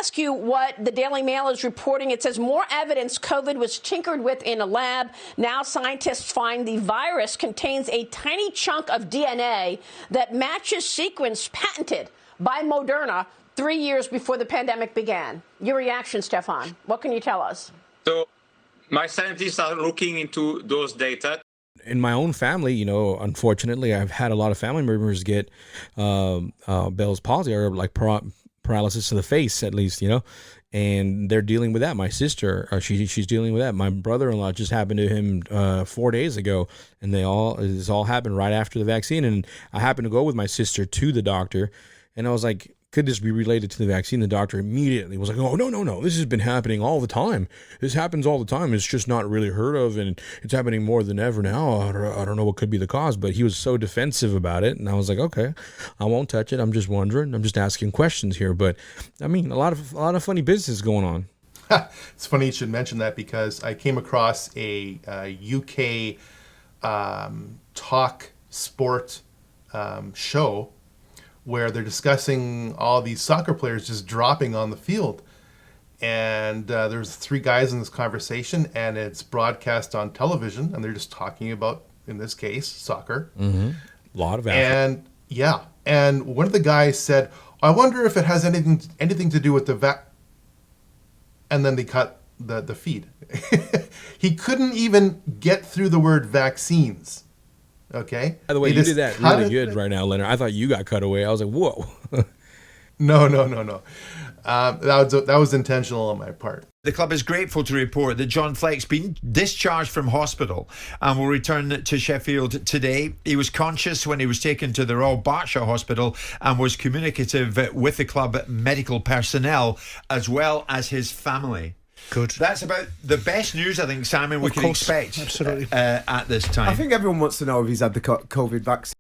ask you what the Daily Mail is reporting. It says more evidence COVID was tinkered with in a lab. Now scientists find the virus contains a tiny chunk of DNA that matches sequence patented by Moderna 3 years before the pandemic began. Your reaction, Stefan. What can you tell us? So my scientists are looking into those data. In my own family, you know, unfortunately, I've had a lot of family members get Bell's palsy, or like paralysis of the face, at least, you know, and they're dealing with that. My sister, she's dealing with that. My brother-in-law just happened to him 4 days ago, and this all happened right after the vaccine. And I happened to go with my sister to the doctor, and I was like, could this be related to the vaccine? The doctor immediately was like, oh, no. This has been happening all the time. This happens all the time. It's just not really heard of, and it's happening more than ever now. I don't know what could be the cause, but he was so defensive about it. And I was like, okay, I won't touch it. I'm just wondering. I'm just asking questions here. But, I mean, a lot of funny business going on. It's funny you should mention that, because I came across a UK talk sport show where they're discussing all these soccer players just dropping on the field. And there's 3 guys in this conversation, and it's broadcast on television, and they're just talking about, in this case, soccer. Mm-hmm. A lot of action. And one of the guys said, I wonder if it has anything to do with the and then they cut the feed. He couldn't even get through the word vaccines. Okay. By the way, you did that really good right now, Leonard. I thought you got cut away. I was like, whoa. No. That was intentional on my part. The club is grateful to report that John Fleck's been discharged from hospital and will return to Sheffield today. He was conscious when he was taken to the Royal Berkshire Hospital and was communicative with the club medical personnel as well as his family. Good. That's about the best news, I think, Simon, we can expect absolutely. at this time. I think everyone wants to know if he's had the COVID vaccine.